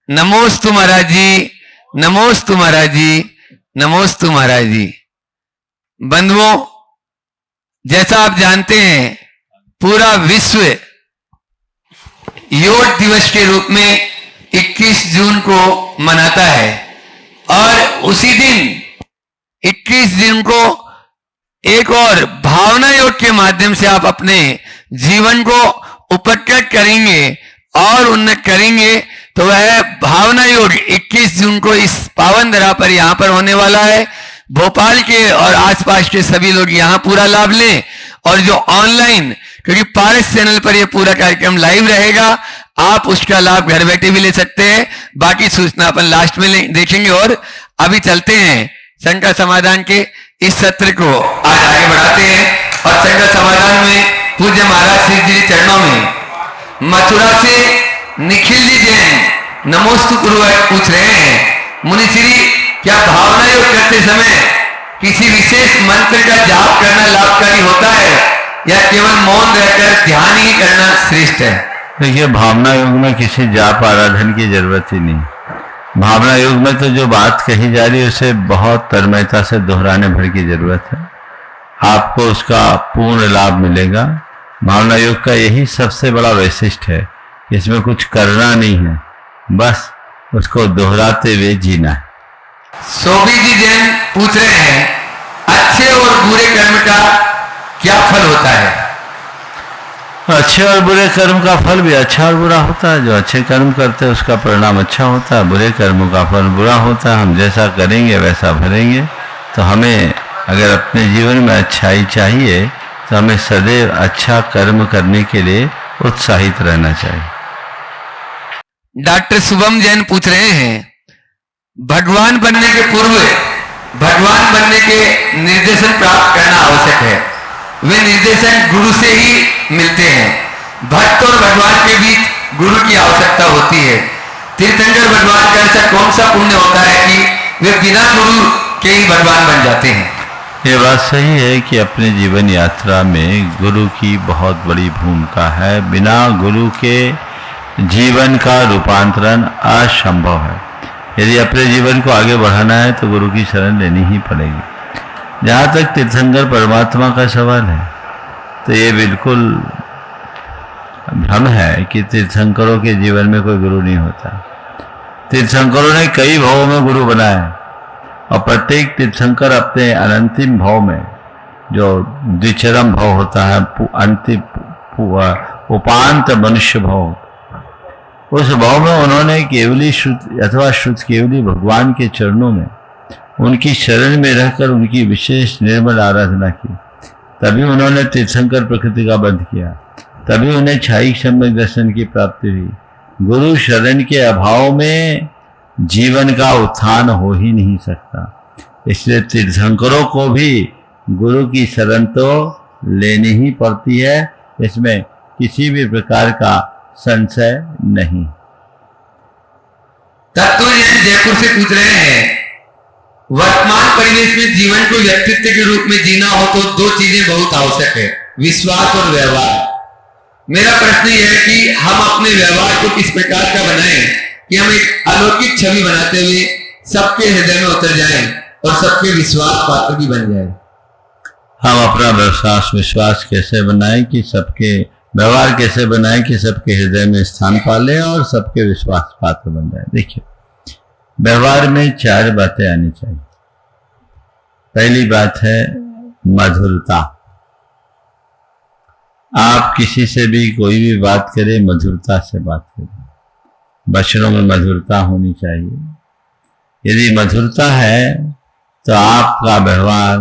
नमोस्तु महाराज जी, नमोस्तु महाराज जी, नमोस्तु महाराज जी। बंधुओं, जैसा आप जानते हैं पूरा विश्व योग दिवस के रूप में 21 जून को मनाता है और उसी दिन 21 जून को एक और भावना योग के माध्यम से आप अपने जीवन को उपकृत करेंगे और उन्नत करेंगे। तो वह भावना योग 21 जून को इस पावन धरा पर यहां पर होने वाला है। भोपाल के और आसपास के सभी लोग यहां पूरा लाभ लें और जो ऑनलाइन, क्योंकि पारस चैनल पर यह पूरा कार्यक्रम लाइव रहेगा, आप उसका लाभ घर बैठे भी ले सकते हैं। बाकी सूचना अपन लास्ट में देखेंगे। और अभी चलते हैं शंका समाधान के इस सत्र को आज आगे बढ़ाते हैं। और शंका समाधान में पूज्य महाराज श्री जी चरणों में मथुरा से निखिल जी जैन नमोस्तु पूर्वक पूछ रहे हैं, मुनिश्री क्या भावना योग करते समय किसी विशेष मंत्र का जाप करना लाभकारी होता है या केवल मौन रहकर ध्यान ही करना श्रेष्ठ है? देखिए, भावना योग में किसी जाप आराधन की जरूरत ही नहीं। भावना योग में तो जो बात कही जा रही है उसे बहुत तन्मयता से दोहराने भर की जरूरत है, आपको उसका पूर्ण लाभ मिलेगा। भावना योग का यही सबसे बड़ा वैशिष्ट है, इसमें कुछ करना नहीं है, बस उसको दोहराते हुए जीना है। सोभी जी जैन पूछ रहे हैं, अच्छे और बुरे कर्म का क्या फल होता है? अच्छे और बुरे कर्म का फल भी अच्छा और बुरा होता है। जो अच्छे कर्म करते हैं उसका परिणाम अच्छा होता है, बुरे कर्मों का फल बुरा होता है। हम जैसा करेंगे वैसा भरेंगे। तो हमें अगर अपने जीवन में अच्छाई चाहिए तो हमें सदैव अच्छा कर्म करने के लिए उत्साहित रहना चाहिए। डॉक्टर शुभम जैन पूछ रहे हैं, भगवान बनने के पूर्व भगवान बनने के निर्देशन प्राप्त करना आवश्यक है। वे निर्देशन गुरु से ही मिलते हैं। भक्त और भगवान के बीच गुरु की आवश्यकता होती है। तीर्थंकर भगवान का ऐसा कौन सा पुण्य होता है कि वे बिना गुरु के ही भगवान बन जाते हैं? ये बात सही है कि अपने जीवन यात्रा में गुरु की बहुत बड़ी भूमिका है। बिना गुरु के जीवन का रूपांतरण असंभव है। यदि अपने जीवन को आगे बढ़ाना है तो गुरु की शरण लेनी ही पड़ेगी। जहाँ तक तीर्थंकर परमात्मा का सवाल है तो ये बिल्कुल भ्रम है कि तीर्थंकरों के जीवन में कोई गुरु नहीं होता। तीर्थंकरों ने कई भावों में गुरु बनाए और प्रत्येक तीर्थंकर अपने अनंतिम भाव में, जो द्विचरम भाव होता है, अंतिम उपांत मनुष्य भाव, उस भाव में उन्होंने केवली शुद्ध अथवा शुद्ध केवली भगवान के चरणों में उनकी शरण में रहकर उनकी विशेष निर्मल आराधना की। तभी उन्होंने तीर्थंकर प्रकृति का बंध किया, तभी उन्हें क्षायिक सम्यक दर्शन की प्राप्ति हुई। गुरु शरण के अभाव में जीवन का उत्थान हो ही नहीं सकता। इसलिए तीर्थंकरों को भी गुरु की शरण तो लेनी ही पड़ती है, इसमें किसी भी प्रकार का संशय नहीं। तत्व जयपुर से पूछ रहे हैं, वर्तमान परिवेश में जीवन को व्यक्तित्व के रूप में जीना हो तो दो चीजें बहुत आवश्यक है, विश्वास और व्यवहार। मेरा प्रश्न यह है कि हम अपने व्यवहार को किस प्रकार का बनाएं कि हम एक अलौकिक छवि बनाते हुए सबके हृदय में उतर जाएं और सबके विश्वास पात्र भी बन जाएं। हम अपना विश्वास कैसे बनाएं कि सबके व्यवहार कैसे बनाएं कि सबके हृदय में स्थान पाले और सबके विश्वास पात्र बन जाए। देखिए, व्यवहार में 4 बातें आनी चाहिए। पहली बात है मधुरता। आप किसी से भी कोई भी बात करें, मधुरता से बात करें। वचनों में मधुरता होनी चाहिए। यदि मधुरता है तो आपका व्यवहार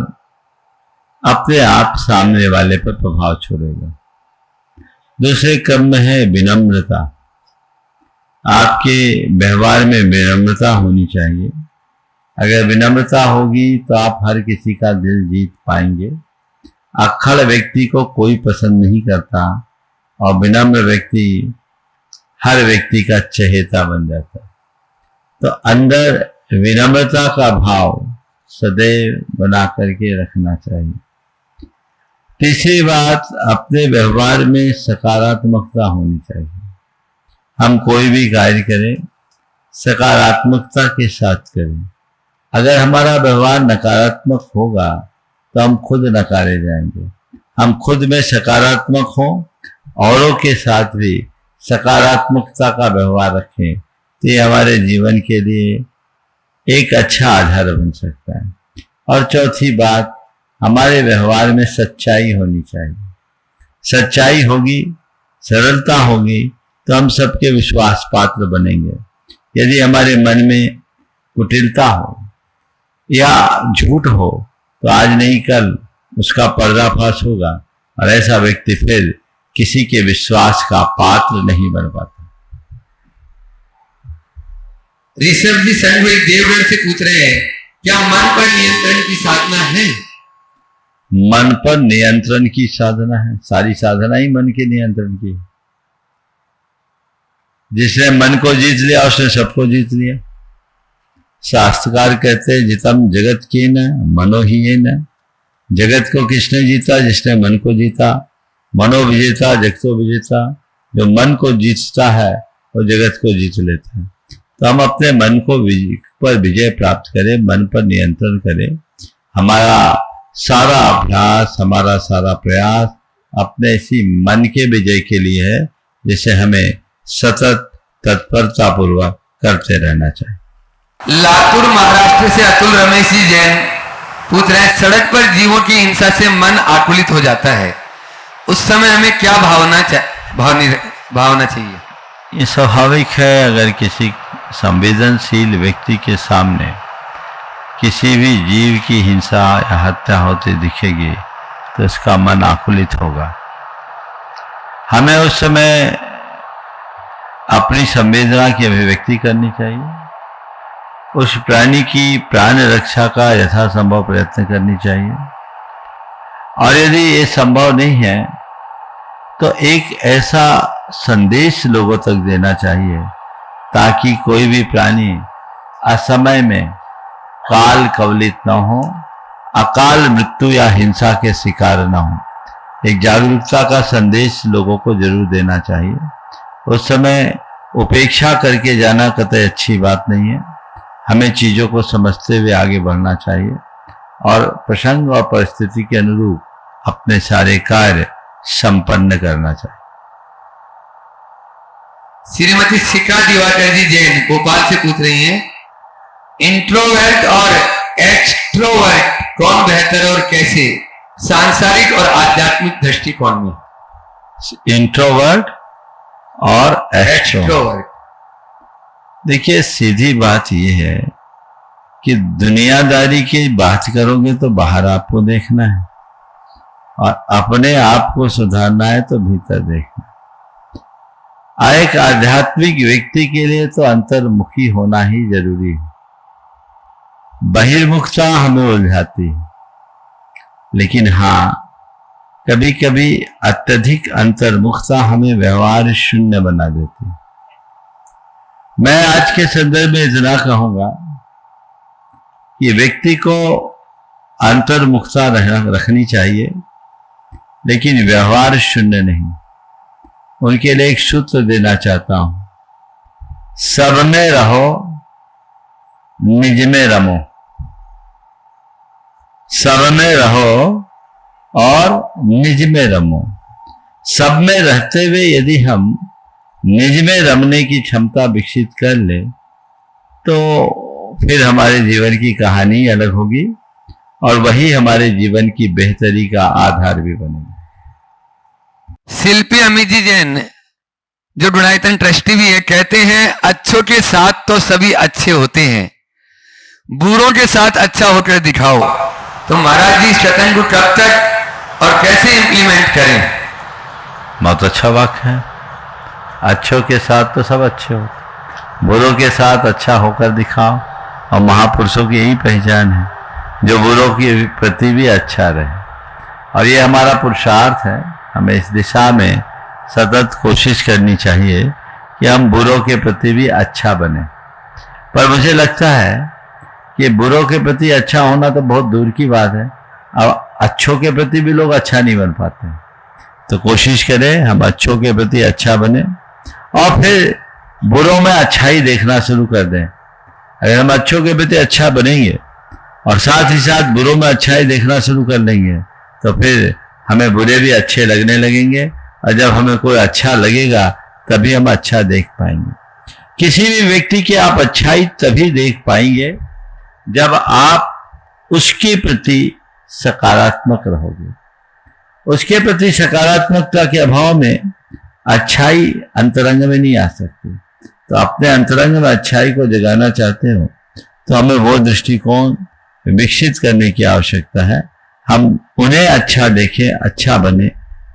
अपने आप सामने वाले पर प्रभाव छोड़ेगा। दूसरे क्रम में है विनम्रता। आपके व्यवहार में विनम्रता होनी चाहिए। अगर विनम्रता होगी तो आप हर किसी का दिल जीत पाएंगे। अक्खड़ व्यक्ति को कोई पसंद नहीं करता और विनम्र व्यक्ति हर व्यक्ति का चहेता बन जाता है। तो अंदर विनम्रता का भाव सदैव बना करके रखना चाहिए। तीसरी बात, अपने व्यवहार में सकारात्मकता होनी चाहिए। हम कोई भी कार्य करें, सकारात्मकता के साथ करें। अगर हमारा व्यवहार नकारात्मक होगा तो हम खुद नकारे जाएंगे। हम खुद में सकारात्मक हों, औरों के साथ भी सकारात्मकता का व्यवहार रखें, तो ये हमारे जीवन के लिए एक अच्छा आधार बन सकता है। और चौथी बात, हमारे व्यवहार में सच्चाई होनी चाहिए। सच्चाई होगी, सरलता होगी, तो हम सबके विश्वास पात्र बनेंगे। यदि हमारे मन में कुटिलता हो या झूठ हो तो आज नहीं कल उसका पर्दाफाश होगा और ऐसा व्यक्ति फिर किसी के विश्वास का पात्र नहीं बन पाता। ऋषभ जी संग भाई देवगढ़ से पूछ रहे हैं, क्या मन पर नियंत्रण की साधना है? मन पर नियंत्रण की साधना है। सारी साधना ही मन के नियंत्रण की है। जिसने मन को जीत लिया उसने सबको जीत लिया। शास्त्रकार कहते हैं, जितम जगत की न मनो ही है न। जगत को किसने जीता? जिसने मन को जीता। मनो विजेता जगतो विजेता। जो मन को जीतता है वो जगत को जीत लेता है। तो हम अपने मन को पर विजय प्राप्त करें, मन पर नियंत्रण करें। हमारा सारा अभ्यास, हमारा सारा प्रयास अपने इसी मन के विजय के लिए है, जिसे हमें सतत तत्परता पूर्वक करते रहना चाहिए। लातूर महाराष्ट्र से अतुल रमेश जी जैन पूछ रहे हैं, सड़क पर जीवों की हिंसा से मन आकुलित हो जाता है, उस समय हमें क्या भावना चाहिए? ये स्वाभाविक है। अगर किसी संवेदनशील व्यक्ति के सामने किसी भी जीव की हिंसा या हत्या होती दिखेगी तो उसका मन आकुलित होगा। हमें उस समय अपनी संवेदना की अभिव्यक्ति करनी चाहिए। उस प्राणी की प्राण रक्षा का यथासंभव प्रयत्न करनी चाहिए। और यदि ये संभव नहीं है तो एक ऐसा संदेश लोगों तक देना चाहिए ताकि कोई भी प्राणी असमय में काल कवलित न हो, अकाल मृत्यु या हिंसा के शिकार न हो। एक जागरूकता का संदेश लोगों को जरूर देना चाहिए। उस समय उपेक्षा करके जाना कतई अच्छी बात नहीं है। हमें चीजों को समझते हुए आगे बढ़ना चाहिए और प्रसंग और परिस्थिति के अनुरूप अपने सारे कार्य संपन्न करना चाहिए। श्रीमती शिखा दिवाकर जी जैन भोपाल से पूछ रही हैं, इंट्रोवर्ट और एक्सट्रोवर्ट कौन बेहतर और कैसे, सांसारिक और आध्यात्मिक दृष्टिकोण में? इंट्रोवर्ट और एक्सट्रोवर्ट। देखिए, सीधी बात यह है कि दुनियादारी की बात करोगे तो बाहर आपको देखना है और अपने आप को सुधारना है तो भीतर देखना है। एक आध्यात्मिक व्यक्ति के लिए तो अंतर्मुखी होना ही जरूरी है। बहिर्मुखता हमें उलझाती है, लेकिन हाँ, कभी कभी अत्यधिक अंतर्मुखता हमें व्यवहार शून्य बना देती है। मैं आज के संदर्भ में इतना कहूंगा कि व्यक्ति को अंतर्मुखता रखनी चाहिए, लेकिन व्यवहार शून्य नहीं। उनके लिए एक सूत्र देना चाहता हूं, सब में रहो निज में रमो। सब में रहो और निज में रमो। सब में रहते हुए यदि हम निज में रमने की क्षमता विकसित कर ले तो फिर हमारे जीवन की कहानी अलग होगी और वही हमारे जीवन की बेहतरी का आधार भी बनेगा। शिल्पी अमित जी जैन जो डुनाइतन ट्रस्टी भी है, कहते हैं, अच्छों के साथ तो सभी अच्छे होते हैं, बुरों के साथ अच्छा होकर दिखाओ। तो महाराज जी शतन को कब तक और कैसे इंप्लीमेंट करें? बहुत अच्छा वाक्य है। अच्छों के साथ तो सब अच्छे हो, बुरों के साथ अच्छा होकर दिखाओ। और महापुरुषों की यही पहचान है, जो बुरों के प्रति भी अच्छा रहे। और ये हमारा पुरुषार्थ है। हमें इस दिशा में सतत कोशिश करनी चाहिए कि हम बुरों के प्रति भी अच्छा बने। पर मुझे लगता है कि बुरों के प्रति अच्छा होना तो बहुत दूर की बात है। अब अच्छों के प्रति भी लोग अच्छा नहीं बन पाते। तो कोशिश करें हम अच्छों के प्रति अच्छा बने और फिर बुरों में अच्छाई देखना शुरू कर दें। अगर हम अच्छों के प्रति अच्छा बनेंगे और साथ ही साथ बुरों में अच्छाई देखना शुरू कर लेंगे तो फिर हमें बुरे भी अच्छे लगने लगेंगे, और जब हमें कोई अच्छा लगेगा तभी हम अच्छा देख पाएंगे। किसी भी व्यक्ति की आप अच्छाई तभी देख पाएंगे जब आप उसके प्रति सकारात्मक रहोगे। उसके प्रति सकारात्मकता के अभाव में अच्छाई अंतरंग में नहीं आ सकती। तो अपने अंतरंग में अच्छाई को जगाना चाहते हो तो हमें वो दृष्टिकोण विकसित करने की आवश्यकता है। हम उन्हें अच्छा देखें, अच्छा बने,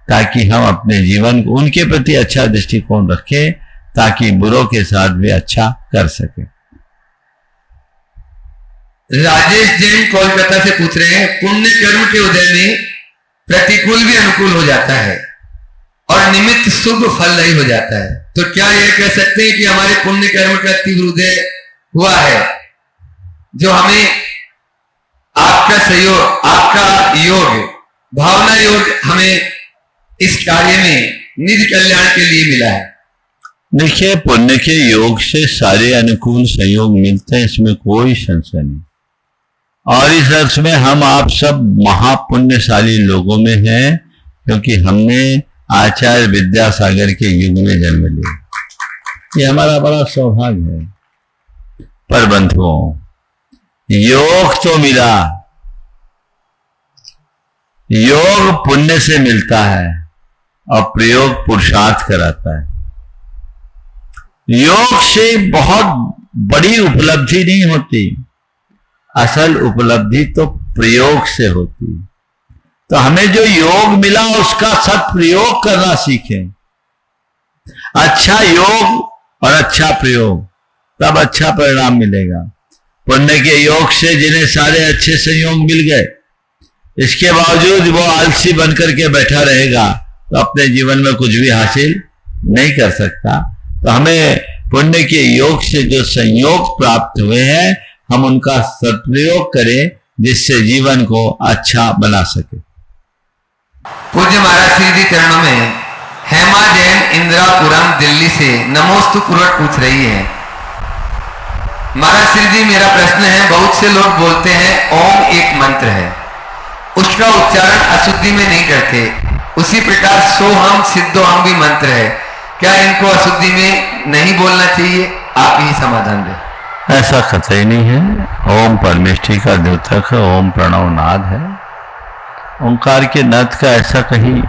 ताकि हम अपने जीवन को उनके प्रति अच्छा दृष्टिकोण रखें, ताकि बुरों के साथ भी अच्छा कर सके। राजेश जैन कोलकाता से पूछ रहे हैं, पुण्य कर्म के उदय में प्रतिकूल भी अनुकूल हो जाता है और निमित्त शुभ फलदायी हो जाता है, तो क्या यह कह सकते हैं कि हमारे पुण्य कर्म का तीव्र उदय हुआ है, जो हमें आपका सहयोग, आपका योग, भावना योग हमें इस कार्य में निज कल्याण के लिए मिला है? देखिए, पुण्य के योग से सारे अनुकूल संयोग मिलते हैं, इसमें कोई संशय नहीं। और इस अर्थ में हम आप सब महापुण्यशाली लोगों में हैं, क्योंकि हमने आचार्य विद्यासागर के युग में जन्म लिया। ये हमारा बड़ा सौभाग्य है। पर बंधुओं, योग तो मिला, योग पुण्य से मिलता है और प्रयोग पुरुषार्थ कराता है। योग से बहुत बड़ी उपलब्धि नहीं होती, असल उपलब्धि तो प्रयोग से होती। तो हमें जो योग मिला उसका सदप्रयोग करना सीखें। अच्छा योग और अच्छा प्रयोग, तब अच्छा परिणाम मिलेगा। पुण्य के योग से जिन्हें सारे अच्छे संयोग मिल गए, इसके बावजूद वो आलसी बनकर के बैठा रहेगा तो अपने जीवन में कुछ भी हासिल नहीं कर सकता। तो हमें पुण्य के योग से जो संयोग प्राप्त हुए हैं, हम उनका सदप्रयोग करें, जिससे जीवन को अच्छा बना सके। पूज्य महाराज श्री जी चरणों में हेमा जैन इंदिरापुरम दिल्ली से नमोस्तु पूर्वक पूछ रही है, महाराज श्री जी मेरा प्रश्न है, बहुत से लोग बोलते हैं ओम एक मंत्र है, उसका उच्चारण अशुद्धि में नहीं करते, उसी प्रकार सोहम सिद्धोहम भी मंत्र है, क्या इनको अशुद्धि में नहीं बोलना चाहिए? आप ही समाधान दें। ऐसा कतई नहीं है। ओम परमेष्ठी का द्योतक है, ओम प्रणव नाद है। ओंकार के नाद का ऐसा कहीं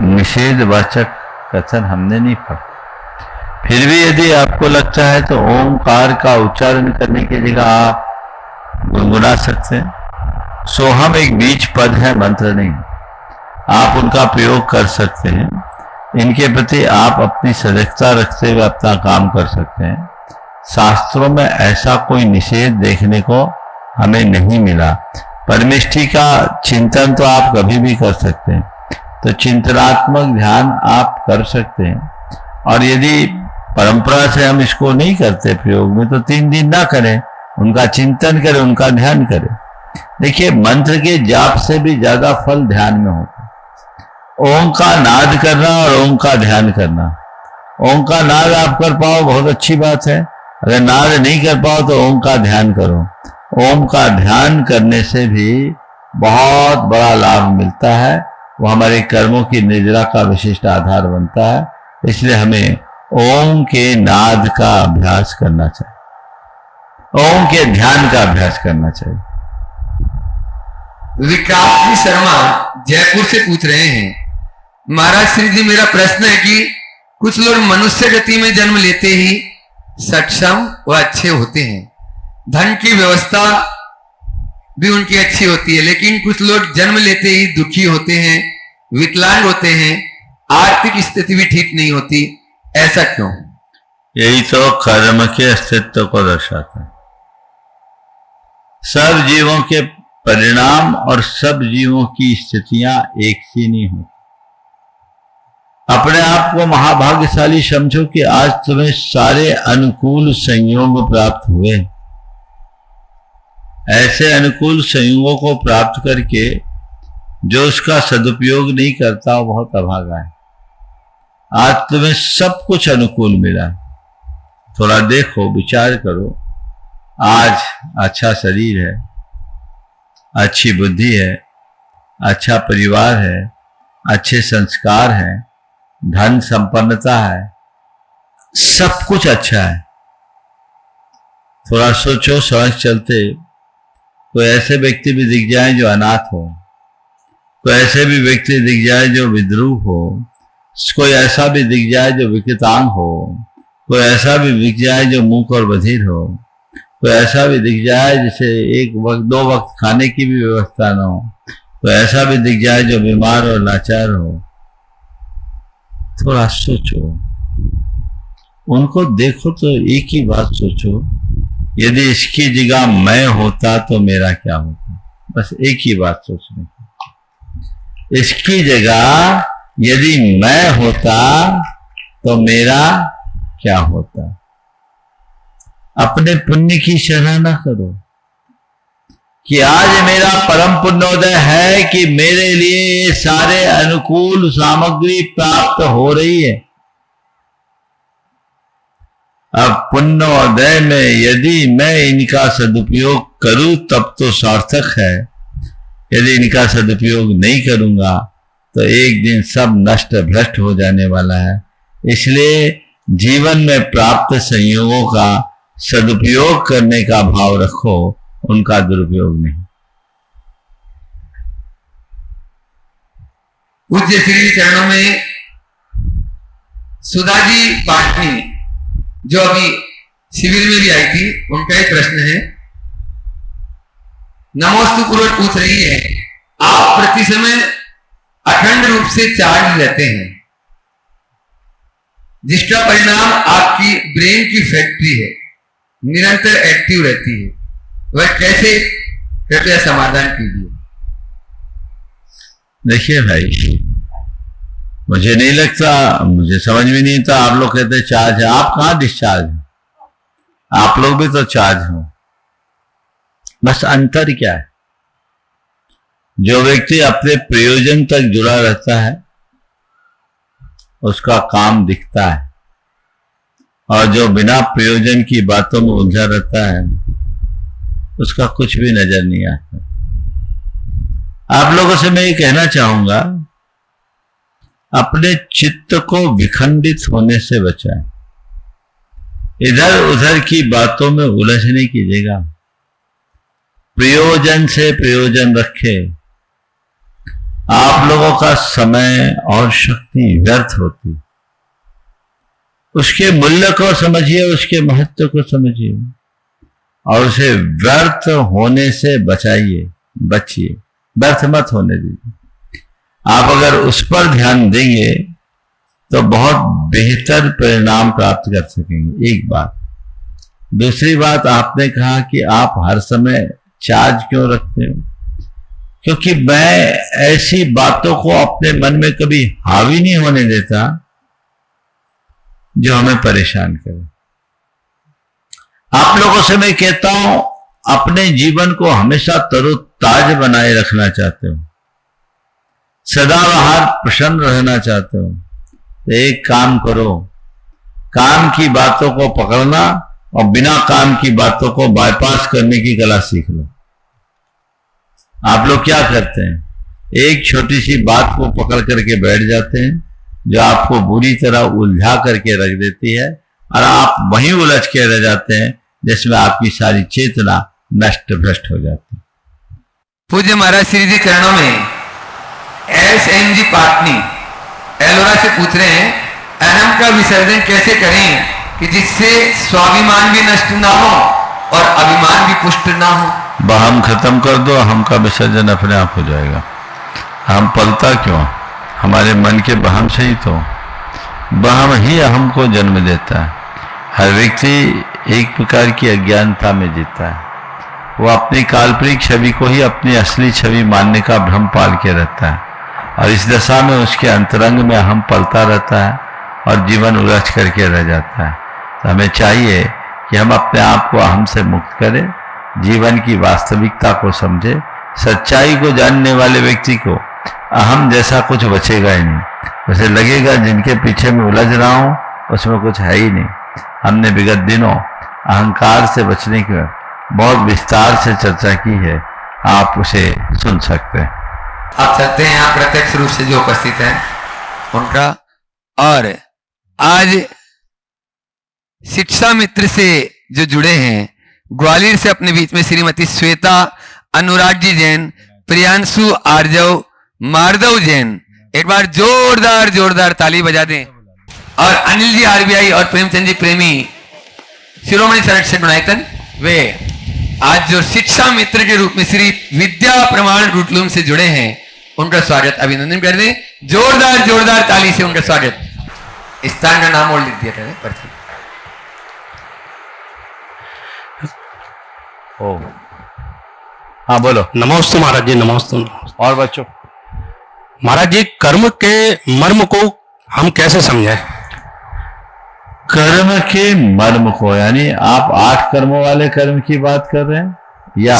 निषेधवाचक कथन हमने नहीं पढ़ा। फिर भी यदि आपको लगता है तो ओंकार का उच्चारण करने की जगह आप गुनगुना सकते हैं। सोहम एक बीज पद है, मंत्र नहीं। आप उनका प्रयोग कर सकते हैं। इनके प्रति आप अपनी सजगता रखते हुए अपना काम कर सकते हैं। शास्त्रों में ऐसा कोई निषेध देखने को हमें नहीं मिला। परमेष्ठी का चिंतन तो आप कभी भी कर सकते हैं, तो चिंतनात्मक ध्यान आप कर सकते हैं। और यदि परंपरा से हम इसको नहीं करते प्रयोग में, तो 3 दिन ना करें, उनका चिंतन करें, उनका ध्यान करें। देखिए, मंत्र के जाप से भी ज्यादा फल ध्यान में होता है। ओम का नाद करना और ओम का ध्यान करना। ओम का नाद आप कर पाओ, बहुत अच्छी बात है। अगर नाद नहीं कर पाओ तो ओम का ध्यान करो। ओम का ध्यान करने से भी बहुत बड़ा लाभ मिलता है। वो हमारे कर्मों की निर्जरा का विशिष्ट आधार बनता है। इसलिए हमें ओम के नाद का अभ्यास करना चाहिए, ओम के ध्यान का अभ्यास करना चाहिए। विकास जी शर्मा जयपुर से पूछ रहे हैं, महाराज श्री जी मेरा प्रश्न है कि कुछ लोग मनुष्य गति में जन्म लेते ही सक्षम व अच्छे होते हैं, धन की व्यवस्था भी उनकी अच्छी होती है, लेकिन कुछ लोग जन्म लेते ही दुखी होते हैं, विकलांग होते हैं, आर्थिक स्थिति भी ठीक नहीं होती, ऐसा क्यों? यही तो कर्म के अस्तित्व को दर्शाता है। सब जीवों के परिणाम और सब जीवों की स्थितियां एक सी नहीं होती। अपने आप को महाभाग्यशाली समझो कि आज तुम्हें सारे अनुकूल संयोग प्राप्त हुए। ऐसे अनुकूल संयोगों को प्राप्त करके जो उसका सदुपयोग नहीं करता वो बहुत अभागा है। आज तुम्हें सब कुछ अनुकूल मिला, थोड़ा देखो, विचार करो। आज अच्छा शरीर है, अच्छी बुद्धि है, अच्छा परिवार है, अच्छे संस्कार हैं, धन संपन्नता है, सब कुछ अच्छा है। थोड़ा सोचो, समझ चलते कोई ऐसे व्यक्ति भी दिख जाए जो अनाथ हो, कोई ऐसे भी व्यक्ति दिख जाए जो विद्रूप हो, कोई ऐसा भी दिख जाए जो विकलांग हो, कोई ऐसा भी दिख जाए जो मूक और बधिर हो, कोई ऐसा भी दिख जाए जिसे एक वक्त दो वक्त खाने की भी व्यवस्था न हो, कोई ऐसा भी दिख जाए जो बीमार और लाचार हो। थोड़ा सोचो, उनको देखो तो एक ही बात सोचो, यदि इसकी जगह मैं होता तो मेरा क्या होता। बस एक ही बात सोचने की, इसकी जगह यदि मैं होता तो मेरा क्या होता। अपने पुण्य की सराहना करो कि आज मेरा परम पुण्योदय है कि मेरे लिए ये सारे अनुकूल सामग्री प्राप्त हो रही है। अब पुण्योदय में यदि मैं इनका सदुपयोग करूं तब तो सार्थक है, यदि इनका सदुपयोग नहीं करूंगा तो एक दिन सब नष्ट भ्रष्ट हो जाने वाला है। इसलिए जीवन में प्राप्त संयोगों का सदुपयोग करने का भाव रखो, उनका दुरुपयोग नहीं। पूज्य श्री चरणों में सुधा जी पाटनी जो अभी शिविर में भी आई थी, उनका एक प्रश्न है। नमोस्तु पूर्वक पूछ रही है, आप प्रति समय अखंड रूप से चार्ज रहते हैं, जिसका परिणाम आपकी ब्रेन की फैक्ट्री है, निरंतर एक्टिव रहती है, वह कैसे, कृपया समाधान कीजिए। देखिए भाई, मुझे नहीं लगता, मुझे समझ में नहीं था। आप लोग कहते चार्ज है, आप कहाँ डिस्चार्ज हैं? आप लोग भी तो चार्ज हो। बस अंतर क्या है, जो व्यक्ति अपने प्रयोजन तक जुड़ा रहता है उसका काम दिखता है, और जो बिना प्रयोजन की बातों में उलझा रहता है उसका कुछ भी नजर नहीं आता। आप लोगों से मैं ये कहना चाहूंगा, अपने चित्त को विखंडित होने से बचाएं, इधर उधर की बातों में उलझने की जगह प्रयोजन से प्रयोजन रखे। आप लोगों का समय और शक्ति व्यर्थ होती, उसके मूल्य को समझिए, उसके महत्व को समझिए और उसे व्यर्थ होने से बचाइए, बचिए, व्यर्थ मत होने दीजिए। आप अगर उस पर ध्यान देंगे तो बहुत बेहतर परिणाम प्राप्त कर सकेंगे। एक बात। दूसरी बात, आपने कहा कि आप हर समय चार्ज क्यों रखते हो? क्योंकि मैं ऐसी बातों को अपने मन में कभी हावी नहीं होने देता जो हमें परेशान करे। आप लोगों से मैं कहता हूं, अपने जीवन को हमेशा तरोताज बनाए रखना चाहते हो, सदाबहार प्रसन्न रहना चाहते हो, तो एक काम करो, काम की बातों को पकड़ना और बिना काम की बातों को बाईपास करने की कला सीख लो। आप लोग क्या करते हैं, एक छोटी सी बात को पकड़ करके बैठ जाते हैं जो आपको बुरी तरह उलझा करके रख देती है, और आप वहीं उलझ के रह जाते हैं जिसमें आपकी सारी चेतना नष्ट भ्रष्ट हो जाती है। पूज्य महाराज श्री जी चरणों में SNG पाटनी एलोरा से पूछ रहे हैं, अहम का विसर्जन कैसे करें कि जिससे स्वाभिमान भी नष्ट ना हो और अभिमान भी पुष्ट ना हो? बहम खत्म कर दो, हम का विसर्जन अपने आप हो जाएगा। हम पलता क्यों? हमारे मन के बहम से ही तो, बहम ही अहम को जन्म देता है। हर व्यक्ति एक प्रकार की अज्ञानता में जीता है, वो अपनी काल्पनिक छवि को ही अपनी असली छवि मानने का भ्रम पाल के रहता है, और इस दशा में उसके अंतरंग में अहम पलता रहता है और जीवन उलझ करके रह जाता है। तो हमें चाहिए कि हम अपने आप को अहम से मुक्त करें, जीवन की वास्तविकता को समझे। सच्चाई को जानने वाले व्यक्ति को अहम जैसा कुछ बचेगा ही नहीं, उसे लगेगा जिनके पीछे मैं उलझ रहा हूं उसमें कुछ है ही नहीं। हमने विगत दिनों अहंकार से बचने की बहुत विस्तार से चर्चा की है, आप उसे सुन सकते हैं। आप सकते हैं यहाँ प्रत्यक्ष रूप से जो उपस्थित हैं उनका। और आज शिक्षा मित्र से जो जुड़े हैं, ग्वालियर से अपने बीच में श्रीमती श्वेता अनुराग जी जैन, प्रियांशु आर्जव, मार्दव जैन, एक बार जोरदार जोरदार ताली बजा दें। और अनिल जी आरबीआई और प्रेमचंद जी प्रेमी शिरोमणि संरक्षक गुणायतन, वे आज जो शिक्षा मित्र के रूप में श्री विद्या प्रमाण रूटलूम से जुड़े हैं, उनका स्वागत अभिनंदन कर दें। जोरदार जोरदार ताली से उनका स्वागत। स्थान का नाम और लिख दिया करें पर्ची। ओ हाँ बोलो। नमोस्तु महाराज जी, नमोस्तु। और बच्चों, महाराज जी, कर्म के मर्म को हम कैसे समझें? कर्म के मर्म को, यानी आप 8 कर्मों वाले कर्म की बात कर रहे हैं या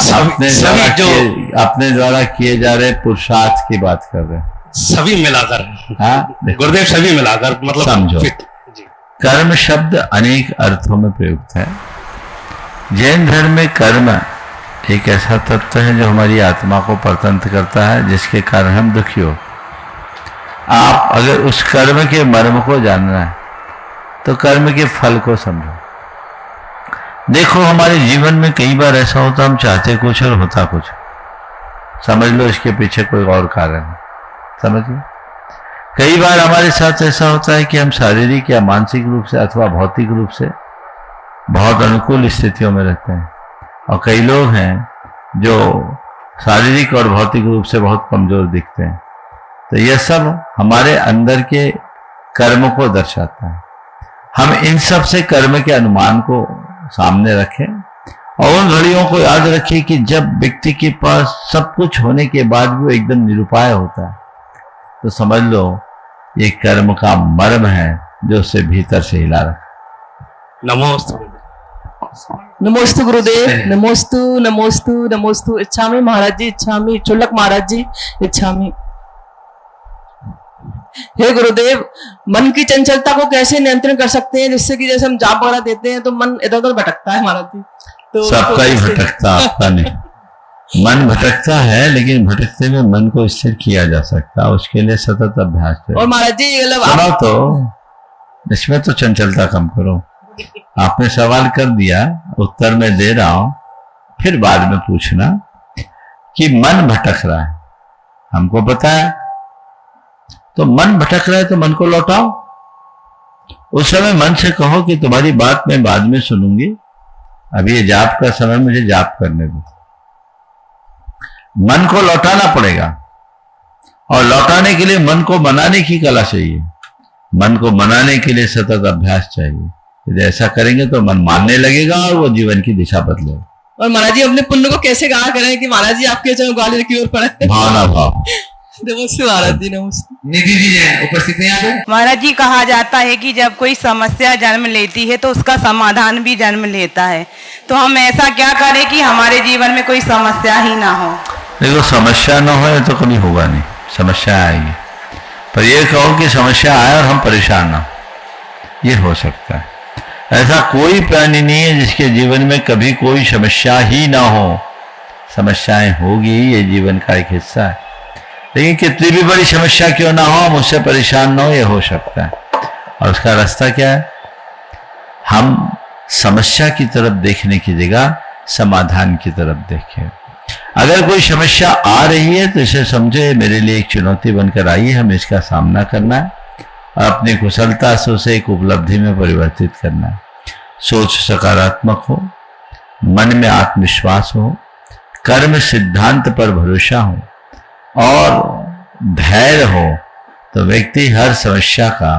अपने द्वारा किए जा रहे पुरुषार्थ की बात कर रहे हैं? सभी मिलाकर। हाँ गुरुदेव, सभी मिलाकर, मतलब समझो। कर्म शब्द अनेक अर्थों में प्रयुक्त है। जैन धर्म में कर्म एक ऐसा तत्व है जो हमारी आत्मा को परतंत्र करता है, जिसके कारण हम दुखी हो। आप अगर उस कर्म के मर्म को जानना है तो कर्म के फल को समझो। देखो, हमारे जीवन में कई बार ऐसा होता, हम चाहते कुछ और होता कुछ। समझ लो इसके पीछे कोई और कारण है, समझिए। कई बार हमारे साथ ऐसा होता है कि हम शारीरिक या मानसिक रूप से अथवा भौतिक रूप से बहुत अनुकूल स्थितियों में रहते हैं, और कई लोग हैं जो शारीरिक और भौतिक रूप से बहुत कमजोर दिखते हैं। तो यह सब हमारे अंदर के कर्म को दर्शाता है। हम इन सब से कर्म के अनुमान को सामने रखें और उन घड़ियों को याद रखें कि जब व्यक्ति के पास सब कुछ होने के बाद भी वो एकदम निरुपाय होता है, तो समझ लो ये कर्म का मर्म है जो उसे भीतर से हिला रखा। नमोस्तु नमोस्तु गुरुदेव, नमोस्तु नमोस्तु नमोस्तु। इच्छामि महाराज जी, इच्छामि चुल्लक महाराज जी, इच्छामि। हे गुरुदेव, मन की चंचलता को कैसे नियंत्रण कर सकते हैं, जिससे कि जैसे हम जाप वगैरह देते हैं तो मन इधर उधर भटकता है महाराज जी? तो सबका ही भटकता, आपका नहीं। मन भटकता है, लेकिन भटकते में मन को स्थिर किया जा सकता है, उसके लिए सतत अभ्यास करो। और महाराज जी सुनो तो, इसमें तो चंचलता कम करो। आपने सवाल कर दिया, उत्तर में दे रहा हूं, फिर बाद में पूछना कि मन भटक रहा है, हमको पता है। तो मन भटक रहा है तो मन को लौटाओ। उस समय मन से कहो कि तुम्हारी बात मैं बाद में सुनूंगी, अभी ये जाप का समय, मुझे जाप करने दो। मन को लौटाना पड़ेगा, और लौटाने के लिए मन को मनाने की कला चाहिए। मन को मनाने के लिए सतत अभ्यास चाहिए। यदि ऐसा करेंगे तो मन मानने लगेगा और वो जीवन की दिशा बदलेगा। और महाराज जी अपने पुण्य को कैसे कहा करें कि महाराज जी आपके चरण ग्वालियर की ओर पड़े? भावना भाव। नमस्ते महाराज जी, नमस्ते। निधि जी जैन उपस्थित हैं यहाँ पे। महाराज जी, कहा जाता है कि जब कोई समस्या जन्म लेती है तो उसका समाधान भी जन्म लेता है, तो हम ऐसा क्या करें कि हमारे जीवन में कोई समस्या ही ना हो? देखो, समस्या ना हो तो कभी होगा नहीं, समस्या आएगी। पर यह कहो कि समस्या आए और हम परेशान ना, ये हो सकता है। ऐसा कोई प्राणी नहीं है जिसके जीवन में कभी कोई समस्या ही ना हो। समस्याएं होगी, ये जीवन का एक हिस्सा है, लेकिन कितनी भी बड़ी समस्या क्यों ना हो, हम उससे परेशान ना हो, ये हो सकता है। और उसका रास्ता क्या है? हम समस्या की तरफ देखने की जगह समाधान की तरफ देखें। अगर कोई समस्या आ रही है तो इसे समझे मेरे लिए एक चुनौती बनकर आई है, हमें इसका सामना करना है और अपनी कुशलता से उसे एक उपलब्धि में परिवर्तित करना है। सोच सकारात्मक हो, मन में आत्मविश्वास हो, कर्म सिद्धांत पर भरोसा हो और धैर्य हो, तो व्यक्ति हर समस्या का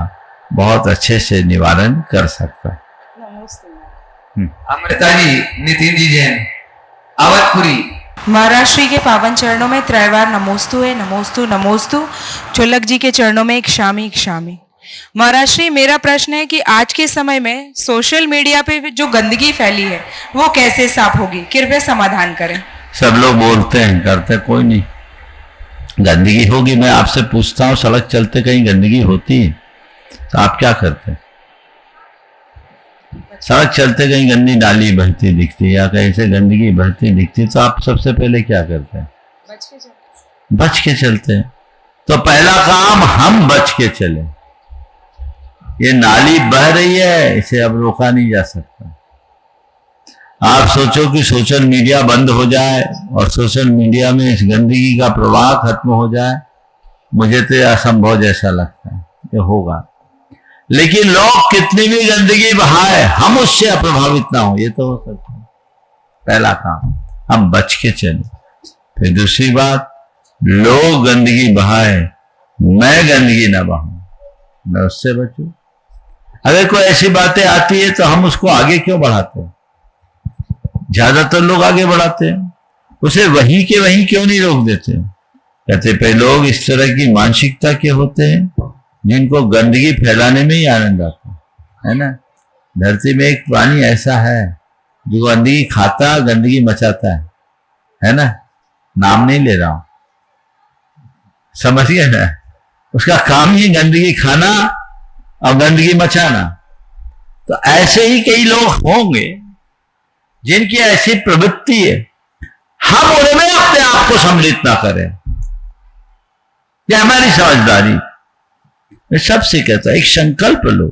बहुत अच्छे से निवारण कर सकता है। अमृता जी, नितिन जी जैन, अवधपुरी। महाराष्ट्र के पावन चरणों में त्रैवार नमोस्तु है, नमोस्तु नमोस्तु। चुल्लक जी के चरणों में एक शामी एक शामी। महाराष्ट्र, मेरा प्रश्न है कि आज के समय में सोशल मीडिया पे जो गंदगी फैली है वो कैसे साफ होगी? कृपया समाधान करें। सब लोग बोलते हैं, करते कोई नहीं। गंदगी होगी, मैं आपसे पूछता हूँ, सड़क चलते कहीं गंदगी होती है तो आप क्या करते हैं? सड़क चलते कहीं गंदी नाली बहती दिखती या कहीं से गंदगी बहती दिखती तो आप सबसे पहले क्या करते हैं? बच के चलते हैं। तो पहला काम हम बच के चले। ये नाली बह रही है, इसे अब रोका नहीं जा सकता। आप सोचो कि सोशल मीडिया बंद हो जाए और सोशल मीडिया में इस गंदगी का प्रवाह खत्म हो जाए, मुझे तो असंभव जैसा लगता है। ये होगा, लेकिन लोग कितनी भी गंदगी बहाए हम उससे अप्रभावित ना हो, ये तो हो सकता है। पहला काम हम बच के चले। फिर दूसरी बात, लोग गंदगी बहाए मैं गंदगी ना बहाऊं, मैं उससे बचूं। अगर कोई ऐसी बातें आती है तो हम उसको आगे क्यों बढ़ाते हैं? ज्यादातर लोग आगे बढ़ाते हैं, उसे वहीं के वहीं क्यों नहीं रोक देते? कहते पे लोग इस तरह की मानसिकता के होते हैं जिनको गंदगी फैलाने में ही आनंद आता है ना। धरती में एक प्राणी ऐसा है जो गंदगी खाता, गंदगी मचाता है ना। नाम नहीं ले रहा हूं, समझिए ना। उसका काम ही गंदगी खाना और गंदगी मचाना। तो ऐसे ही कई लोग होंगे जिनकी ऐसी प्रवृत्ति है, हम उनमें अपने आप को सम्मिलित ना करें। यह हमारी समझदारी। मैं सबसे कहता एक संकल्प लो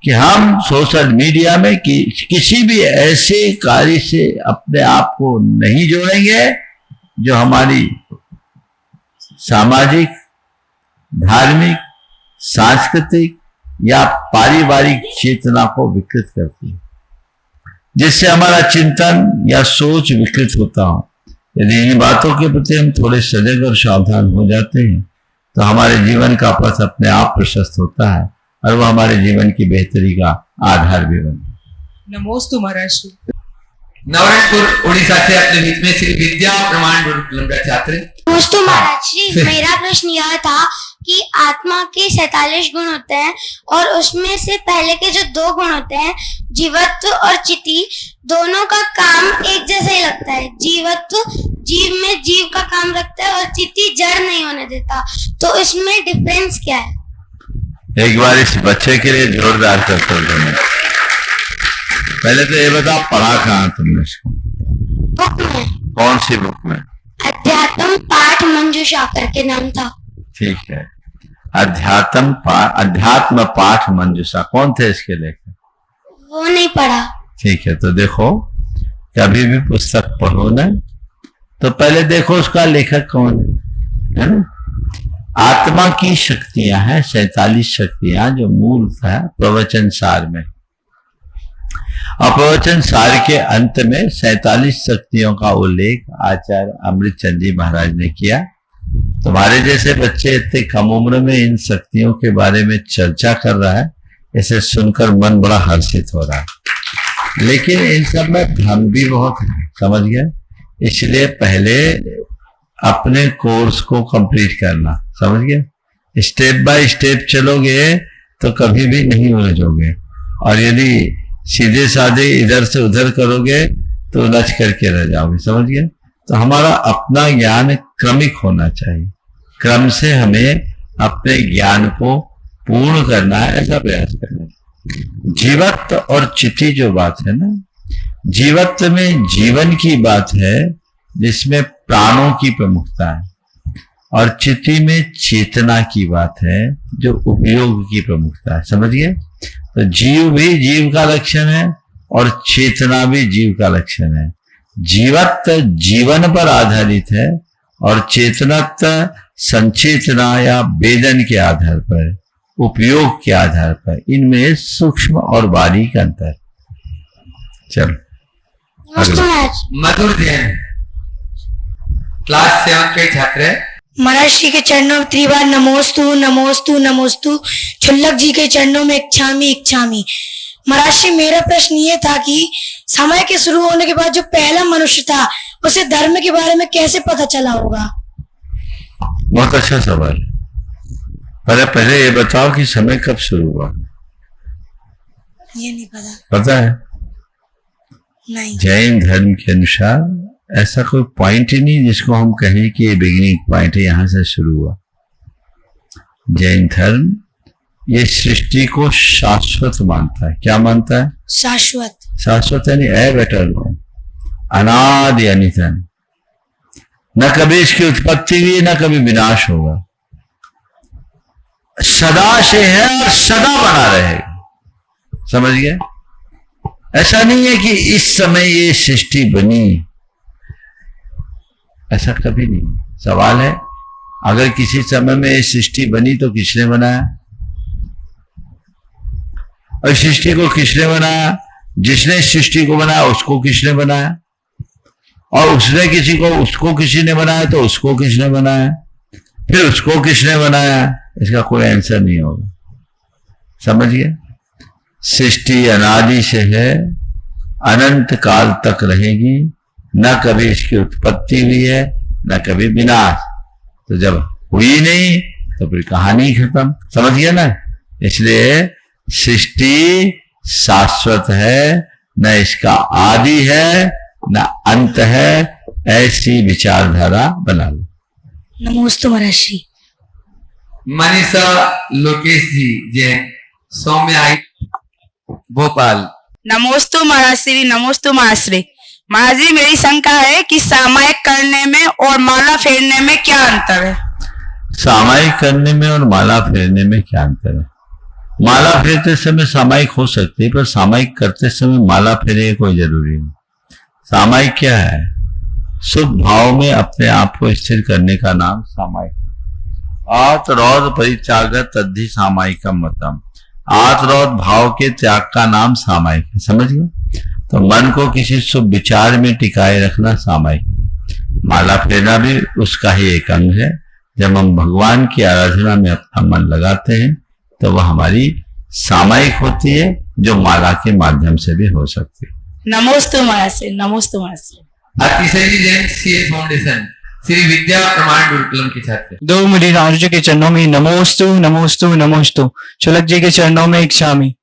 कि हम सोशल मीडिया में किसी भी ऐसे कार्य से अपने आप को नहीं जोड़ेंगे जो हमारी सामाजिक, धार्मिक, सांस्कृतिक या पारिवारिक चेतना को विकृत करती है, जिससे हमारा चिंतन या सोच विकृत होता हो। यदि इन बातों के प्रति हम थोड़े सजग और सावधान हो जाते हैं तो हमारे जीवन का पथ अपने आप प्रशस्त होता है और वह हमारे जीवन की बेहतरी का आधार भी बनता है। नमोस्तु महाराज। नवरंगपुर उड़ीसा से अपने बीच में श्री विद्या प्रमाण गुरुकुलम का छात्र। नमस्ते महाराज जी, मेरा प्रश्न यह था कि आत्मा के 47 गुण होते हैं और उसमें से पहले के जो 2 गुण होते हैं, जीवत्व और चिति, दोनों का काम एक जैसा ही लगता है। जीवत्व जीव में जीव का काम रखता है और चिति जड़ नहीं होने देता, तो इसमें डिफरेंस क्या है? एक बार इस बच्चे के लिए जोरदार करते हो। पहले तो ये बता, पढ़ा कहाँ तुमने इसको? बुक में। कौन सी बुक में? अध्यात्म पाठ मंजूषा करके नाम था। ठीक है, अध्यात्म पाठ मंजूषा। कौन थे इसके लेखक? वो नहीं पढ़ा। ठीक है, तो देखो, कभी भी पुस्तक पढ़ो ना तो पहले देखो उसका लेखक कौन है ना। आत्मा की शक्तियां हैं 47 शक्तियां, जो मूलतः प्रवचन सार में, और प्रवचन सार के अंत में 47 शक्तियों का उल्लेख आचार्य अमृतचंद जी महाराज ने किया। तुम्हारे जैसे बच्चे इतने कम उम्र में इन शक्तियों के बारे में चर्चा कर रहा है, इसे सुनकर मन बड़ा हर्षित हो रहा है। लेकिन इन सब में भ्रम भी बहुत है, समझ गए? इसलिए पहले अपने कोर्स को कंप्लीट करना, समझ गए? स्टेप बाय स्टेप चलोगे तो कभी भी नहीं उलझोगे, और यदि सीधे साधे इधर से उधर करोगे तो उलझ करके रह जाओगे, समझ गए? तो हमारा अपना ज्ञान क्रमिक होना चाहिए। क्रम से हमें अपने ज्ञान को पूर्ण करना है, ऐसा प्रयास करना है। जीवत्व और चिति जो बात है ना, जीवत्व में जीवन की बात है जिसमें प्राणों की प्रमुखता है, और चिति में चेतना की बात है जो उपयोग की प्रमुखता है, समझ गए? तो जीव भी जीव का लक्षण है और चेतना भी जीव का लक्षण है। जीवत्व जीवन पर आधारित है और चेतनत्व संचेतना या वेदन के आधार पर, उपयोग के आधार पर। इनमें सूक्ष्म और बारीक अंतर। चलो मधुर जैन क्लास 7 के छात्र है। महाराज जी के चरणों में त्रिवार नमोस्तु नमोस्तु नमोस्तु। छुल्लक जी के चरणों में इच्छामी इच्छामी। महाराज जी, मेरा प्रश्न ये था कि समय के शुरू होने के बाद जो पहला मनुष्य था उसे धर्म के बारे में कैसे पता चला होगा? बहुत अच्छा सवाल। पहले ये बताओ कि समय कब शुरू हुआ? ये नहीं पता। पता है? नहीं। जैन धर्म के अनुसार ऐसा कोई पॉइंट ही नहीं जिसको हम कहें कि ये बिगिनिंग पॉइंट है, यहां से शुरू हुआ। जैन धर्म ये सृष्टि को शाश्वत मानता है। क्या मानता है? शाश्वत। शाश्वत यानी एटर्नल, अनादि अनितन, न कभी इसकी उत्पत्ति हुई न कभी विनाश होगा, सदा से है और सदा बना रहेगा। समझ गए? ऐसा नहीं है कि इस समय ये सृष्टि बनी, ऐसा कभी नहीं। सवाल है, अगर किसी समय में ये सृष्टि बनी तो किसने बनाया? और सृष्टि को किसने बनाया? जिसने सृष्टि को बनाया उसको किसने बनाया? और उसने किसी को, उसको किसी ने बनाया तो उसको किसने बनाया? फिर उसको किसने बनाया? इसका कोई आंसर नहीं होगा। समझ गए? सृष्टि अनादि से है, अनंत काल तक रहेगी, न कभी इसकी उत्पत्ति हुई है न कभी विनाश। तो जब हुई नहीं तो फिर कहानी खत्म। समझ गया ना? इसलिए सृष्टि शाश्वत है, न इसका आदि है न अंत है, ऐसी विचारधारा बना लो। नमोस्तु महर्षि। मनीषा लोकेश जी जैन, सौम्या आई भोपाल। नमोस्तु महाश्री, नमोस्तु महाश्री। महाराज जी, मेरी शंका है कि सामायिक करने में और माला फेरने में क्या अंतर है? सामायिक करने में और माला फेरने में क्या अंतर है? माला फेरते समय सामायिक हो सकती है, पर सामायिक करते समय माला फेरे कोई जरूरी नहीं। सामायिक क्या है? शुद्ध भाव में अपने आप को स्थिर करने का नाम सामायिक। आत्रोध परित्यागत तद्धि सामायिकम मतम। आत्रोध भाव के त्याग का नाम सामायिक है। समझ गए? तो मन को किसी शुभ विचार में टिकाए रखना सामायिक। माला फेरना भी उसका ही एक अंग है। जब हम भगवान की आराधना में अपना मन लगाते हैं तो वह हमारी सामायिक होती है, जो माला के माध्यम से भी हो सकती है। नमोस्तु महाश्री, नमोस्तु महाश्री। अतिशय जैन, सीए फाउंडेशन, श्री विद्या प्रमाण गुरुकुलम की छात्र। दो मुनि जी के चरणों में नमोस्तु नमोस्तु नमोस्तु, चुलक जी के चरणों में एक शामी।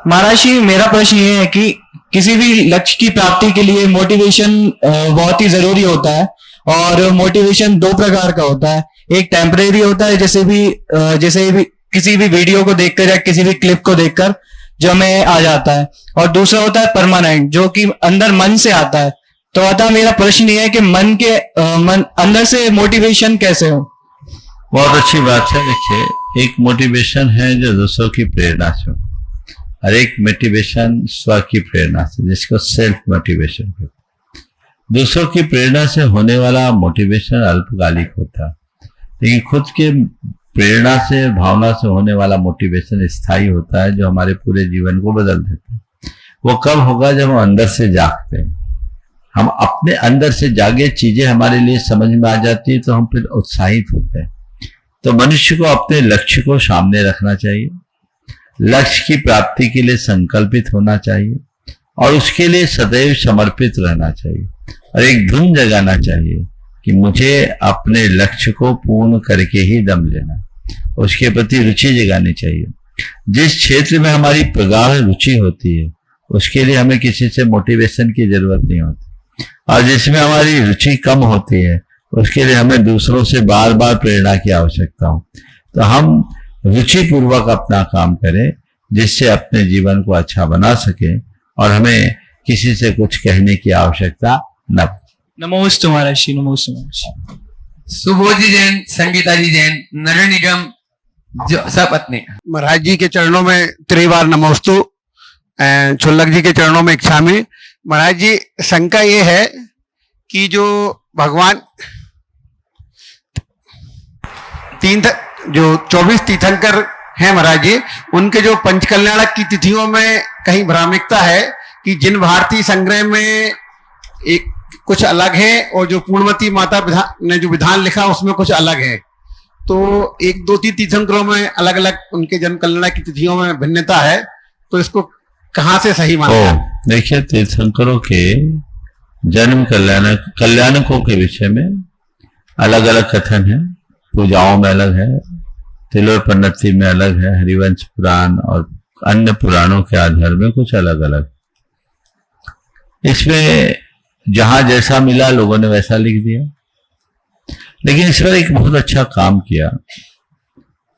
महाराज जी, मेरा प्रश्न ये है कि किसी भी लक्ष्य की प्राप्ति के लिए मोटिवेशन बहुत ही जरूरी होता है, और मोटिवेशन दो प्रकार का होता है। एक टेम्परेरी होता है, जैसे भी किसी भी वीडियो को देखकर या किसी भी क्लिप को देखकर जो हमें आ जाता है, और दूसरा होता है परमानेंट, जो कि अंदर मन से आता है। तो अतः मेरा प्रश्न ये है कि मन अंदर से मोटिवेशन कैसे हो? बहुत अच्छी बात है। देखिए, एक मोटिवेशन है जो दूसरों की प्रेरणा से हो, और एक मोटिवेशन स्व की प्रेरणा से, जिसको सेल्फ मोटिवेशन कहते हैं। दूसरों की प्रेरणा से होने वाला मोटिवेशन अल्पकालिक होता है, लेकिन खुद के प्रेरणा से, भावना से होने वाला मोटिवेशन स्थायी होता है, जो हमारे पूरे जीवन को बदल देता है। वो कब होगा? जब हम अंदर से जागते हैं। हम अपने अंदर से जागे, चीजें हमारे लिए समझ में आ जाती है, तो हम फिर उत्साहित होते हैं। तो मनुष्य को अपने लक्ष्य को सामने रखना चाहिए, लक्ष्य की प्राप्ति के लिए संकल्पित होना चाहिए, और उसके लिए सदैव समर्पित रहना चाहिए, और एक धुन जगाना चाहिए कि मुझे अपने लक्ष्य को पूर्ण करके ही दम लेना। उसके प्रति रुचि जगानी चाहिए। जिस क्षेत्र में हमारी प्रगाढ़ रुचि होती है, उसके लिए हमें किसी से मोटिवेशन की जरूरत नहीं होती, और जिसमें हमारी रुचि कम होती है, उसके लिए हमें दूसरों से बार बार प्रेरणा की आवश्यकता हो। तो हम रुचि पूर्वक अपना काम करें, जिससे अपने जीवन को अच्छा बना सके, और हमें किसी से कुछ कहने की आवश्यकता न। नमोस्तु महर्षि, नमोस्तु महर्षि। सुबोधि जैन, संगीता जी जैन, नगर निगम सपत्नी। महाराज जी के चरणों में त्रिवार नमोस्तु, छुल्लक जी के चरणों में इच्छामी। महाराज जी, शंका ये है कि जो भगवान जो 24 तीर्थंकर हैं महाराज जी, उनके जो पंचकल्याणक की तिथियों में कहीं भ्रामिकता है कि जिन भारतीय संग्रह में एक कुछ अलग है, और जो पूर्णमती माता ने जो विधान लिखा उसमें कुछ अलग है। तो 1, 2, 3 तीर्थंकरों में अलग अलग उनके जन्म कल्याण की तिथियों में भिन्नता है, तो इसको कहाँ से सही माना? देखिए, तीर्थंकरों के जन्म कल्याणकों के विषय में अलग अलग कथन है। पूजाओं में अलग है, तिलोर पन्नति में अलग है, हरिवंश पुराण और अन्य पुराणों के आधार में कुछ अलग अलग। इसमें जहां जैसा मिला लोगों ने वैसा लिख दिया, लेकिन इस पर एक बहुत अच्छा काम किया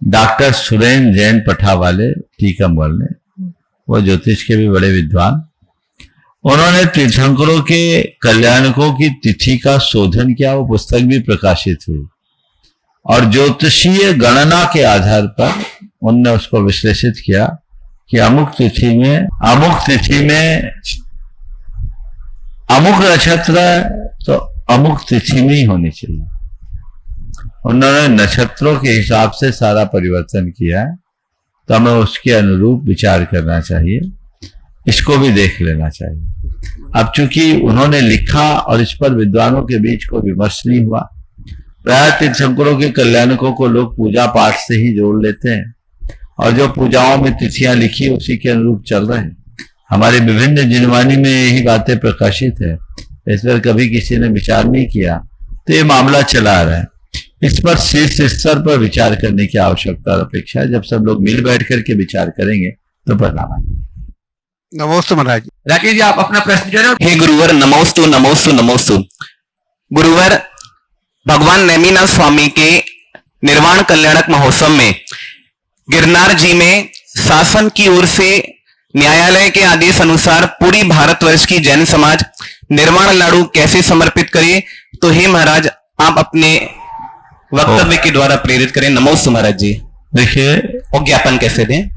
डॉक्टर सुरेंद्र जैन पठावाले टीकमगढ़ ने, वो ज्योतिष के भी बड़े विद्वान, उन्होंने तीर्थंकरों के कल्याणकों की तिथि का शोधन किया। वो पुस्तक भी प्रकाशित हुई और ज्योतिषीय गणना के आधार पर उनने उसको विश्लेषित किया कि अमुक तिथि में अमुक नक्षत्र तो अमुक तिथि में ही होनी चाहिए। उन्होंने नक्षत्रों के हिसाब से सारा परिवर्तन किया है, तो हमें उसके अनुरूप विचार करना चाहिए, इसको भी देख लेना चाहिए। अब चूंकि उन्होंने लिखा और इस पर विद्वानों के बीच कोई विमर्श नहीं हुआ, प्राय तीर्थंकरों के कल्याणकों को लोग पूजा पाठ से ही जोड़ लेते हैं और जो पूजाओं में तिथियां लिखी उसी के अनुरूप चल रहे हैं। हमारे विभिन्न जिनवानी में यही बातें प्रकाशित है, इस पर कभी किसी ने विचार नहीं किया, तो ये मामला चला आ रहा है। इस पर शीर्ष स्तर पर विचार करने की आवश्यकता और अपेक्षा है। जब सब लोग मिल बैठ करके विचार करेंगे तो परिणाम आएगा। नमोस्तु महाराज। राकेश जी आप अपना प्रश्न करें। हे गुरुवर, नमोस्तु नमोस्तु नमोस्तु। गुरुवर, भगवान नेमिनाथ स्वामी के निर्वाण कल्याणक महोत्सव में गिरनार जी में शासन की ओर से न्यायालय के आदेश अनुसार पूरी भारतवर्ष की जैन समाज निर्वाण लाडू कैसे समर्पित करे, तो हे महाराज आप अपने वक्तव्य के द्वारा प्रेरित करें। नमोस्तु महाराज जी। देखिए, और ज्ञापन कैसे दें?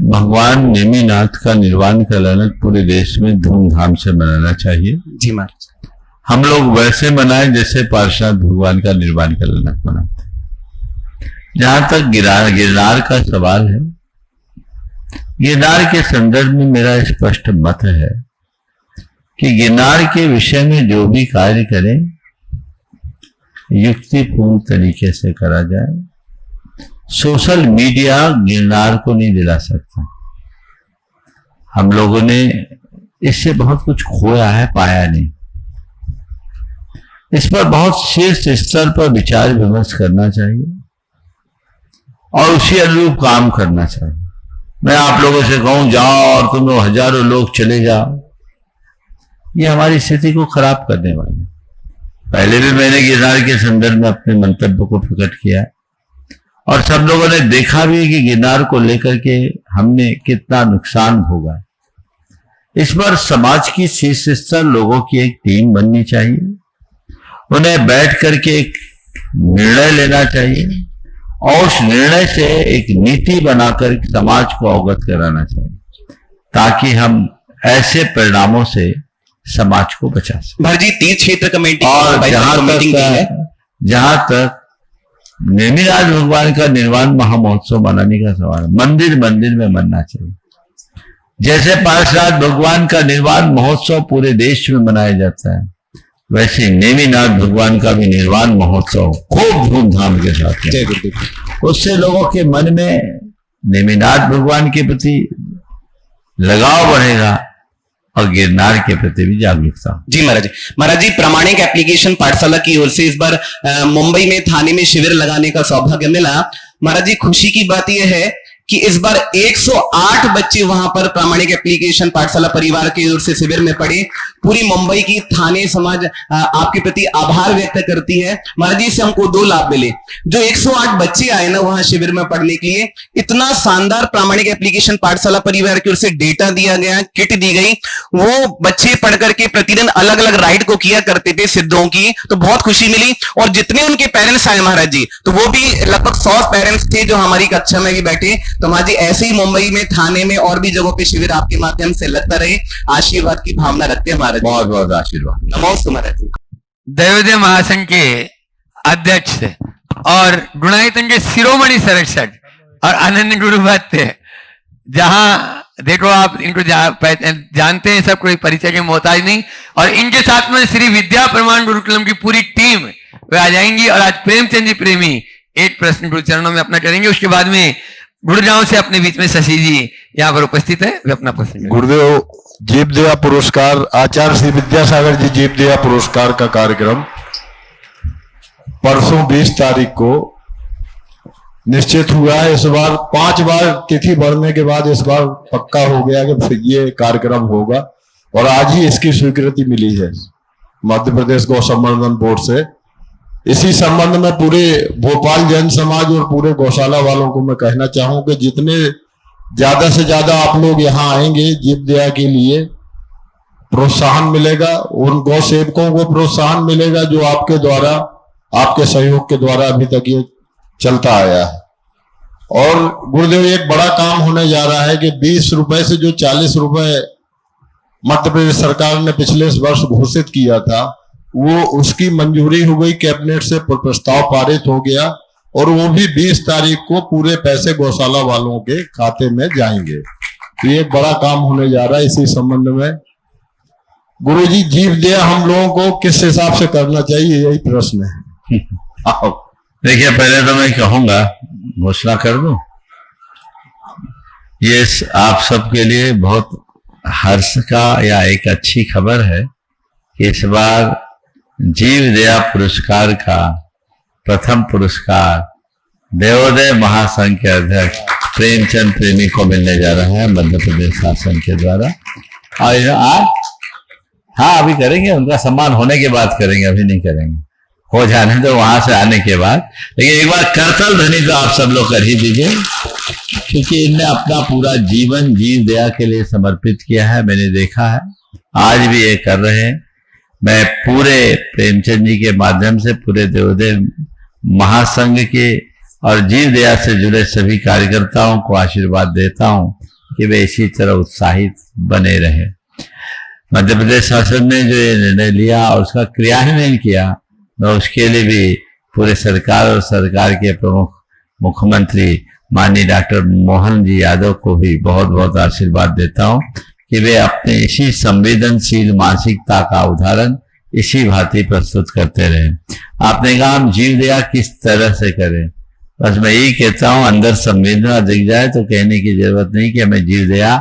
भगवान नेमिनाथ का निर्वाण कल्याणक पूरे देश में धूमधाम से मनाना चाहिए। जी महाराज। हम लोग वैसे मनाएं जैसे पार्षद भगवान का निर्वाण कल्याणक मनाते हैं। जहां तक गिरनार का सवाल है, गिरनार के संदर्भ में मेरा स्पष्ट मत है कि गिरनार के विषय में जो भी कार्य करें युक्तिपूर्ण तरीके से करा जाए। सोशल मीडिया गिरनार को नहीं दिला सकता। हम लोगों ने इससे बहुत कुछ खोया है, पाया नहीं। इस पर बहुत शीर्ष स्तर पर विचार विमर्श करना चाहिए और उसी अनुरूप काम करना चाहिए। मैं आप लोगों से कहूं जाओ और तुम लोग हजारों लोग चले जाओ, ये हमारी स्थिति को खराब करने वाले। पहले भी मैंने गिरनार के संदर्भ में अपने मंतव्य को प्रकट किया और सब लोगों ने देखा भी कि गिरनार को लेकर के हमने कितना नुकसान भोगा। इस पर समाज की शीर्ष स्तर लोगों की एक टीम बननी चाहिए, उन्हें बैठ करके एक निर्णय लेना चाहिए और उस निर्णय से एक नीति बनाकर समाज को अवगत कराना चाहिए, ताकि हम ऐसे परिणामों से समाज को बचा सकें। भर जी, तीर्थ क्षेत्र कमेटी और जहां तक नेमिनाथ भगवान का निर्वाण महामहोत्सव मनाने का सवाल, मंदिर मंदिर में मनना चाहिए। जैसे पार्षद भगवान का निर्वाण महोत्सव पूरे देश में मनाया जाता है, वैसे नेमिनाथ भगवान का भी निर्वाण महोत्सव खूब धूमधाम के साथ, उससे लोगों के मन में नेमिनाथ भगवान के प्रति लगाव बढ़ेगा और गिरनार के प्रति भी जागरूकता। जी महाराज। महाराज जी, प्रामाणिक एप्लीकेशन पाठशाला की ओर से इस बार मुंबई में थाने में शिविर लगाने का सौभाग्य मिला। महाराज जी, खुशी की बात यह है कि इस बार 108 बच्चे वहां पर प्रामाणिक एप्लीकेशन पाठशाला परिवार की ओर से शिविर में पढ़े। पूरी मुंबई की थाने समाज आपके प्रति आभार व्यक्त करती है। महाराज जी, इससे हमको 2 लाभ मिले। जो 108 बच्चे आए ना वहां शिविर में पढ़ने के लिए, इतना शानदार प्रामाणिक एप्लीकेशन पाठशाला परिवार की ओर से डेटा दिया गया, किट दी गई। वो बच्चे पढ़ करके प्रतिदिन अलग अलग राइड को किया करते थे सिद्धों की, तो बहुत खुशी मिली। और जितने उनके पेरेंट्स आए महाराज जी, तो वो भी लगभग 100 पेरेंट्स थे जो हमारी कक्षा में भी बैठे। तो महाराज जी, ऐसे ही मुंबई में, थाने में और भी जगहों पे शिविर आपके माध्यम से लगता रहे। आशीर्वाद की भावना रखते हैं महाराज। बहुत बहुत आशीर्वाद। नमोस्तु महाराज जी। दैवोदय महासंघ के अध्यक्ष और गुणायतन के शिरोमणि संरक्षक और आनंद गुरु भट्ट थे। जहां देखो आप इनको जानते हैं, सब कोई परिचय के मोहताज नहीं। और इनके साथ में श्री विद्या प्रमाण गुरुकुलम की पूरी टीम वे आ जाएंगी। और आज प्रेमचंद जी प्रेमी एक प्रश्न गुरु चरणों में अपना करेंगे। उसके बाद में गुड़गांव से अपने बीच में शशि जी यहाँ पर उपस्थित है, वे अपना प्रश्न। गुरुदेव जीवदेवा पुरस्कार, आचार्य श्री विद्यासागर जी जीवदेवा पुरस्कार का कार्यक्रम परसों 20 तारीख को निश्चित हुआ है। इस बार 5 बार तिथि बढ़ने के बाद इस बार पक्का हो गया कि ये कार्यक्रम होगा और आज ही इसकी स्वीकृति मिली है मध्य प्रदेश गौ संवर्धन बोर्ड से। इसी संबंध में पूरे भोपाल जैन समाज और पूरे गौशाला वालों को मैं कहना चाहूं कि जितने ज्यादा से ज्यादा आप लोग यहाँ आएंगे जीव दया के लिए, प्रोत्साहन मिलेगा, उन गौ सेवकों को प्रोत्साहन मिलेगा जो आपके द्वारा, आपके सहयोग के द्वारा अभी तक ये चलता आया है। और गुरुदेव एक बड़ा काम होने जा रहा है कि 20 रुपए से जो 40 रुपए मध्य प्रदेश सरकार ने पिछले वर्ष घोषित किया था, वो उसकी मंजूरी हो गई, कैबिनेट से प्रस्ताव पारित हो गया और वो भी 20 तारीख को पूरे पैसे गौशाला वालों के खाते में जाएंगे। तो ये एक बड़ा काम होने जा रहा है। इसी संबंध में गुरुजी जीव दया हम लोगों को किस हिसाब से करना चाहिए, यही प्रश्न है। देखिए, पहले तो मैं कहूंगा, घोषणा कर दूं, ये आप सबके लिए बहुत हर्ष का या एक अच्छी खबर है कि इस बार जीव दया पुरस्कार का प्रथम पुरस्कार देवोदय महासंघ के अध्यक्ष प्रेमचंद प्रेमी को मिलने जा रहा है मध्य प्रदेश शासन के द्वारा। और आज हाँ अभी करेंगे, उनका सम्मान होने के बाद करेंगे, अभी नहीं करेंगे, हो जाने तो वहां से आने के बाद। लेकिन एक बार करतल ध्वनि तो आप सब लोग कर ही दीजिए, क्योंकि इनने अपना पूरा जीवन जीव दया के लिए समर्पित किया है। मैंने देखा है, आज भी ये कर रहे हैं। मैं पूरे प्रेमचंद जी के माध्यम से पूरे देवोदय महासंघ के और जीव दया से जुड़े सभी कार्यकर्ताओं को आशीर्वाद देता हूं कि वे इसी तरह उत्साहित बने रहे। मध्य प्रदेश शासन ने जो ये निर्णय लिया और उसका क्रियान्वयन किया, मैं उसके लिए भी पूरे सरकार और सरकार के प्रमुख मुख्यमंत्री माननीय डॉक्टर मोहन जी यादव को भी बहुत बहुत आशीर्वाद देता हूं कि वे अपने इसी संवेदनशील मानसिकता का उदाहरण इसी भांति प्रस्तुत करते रहे। आपने कहा हम जीव दया किस तरह से करें, बस मैं यही कहता हूं, अंदर संवेदना दिख जाए तो कहने की जरूरत नहीं कि हमें जीव दया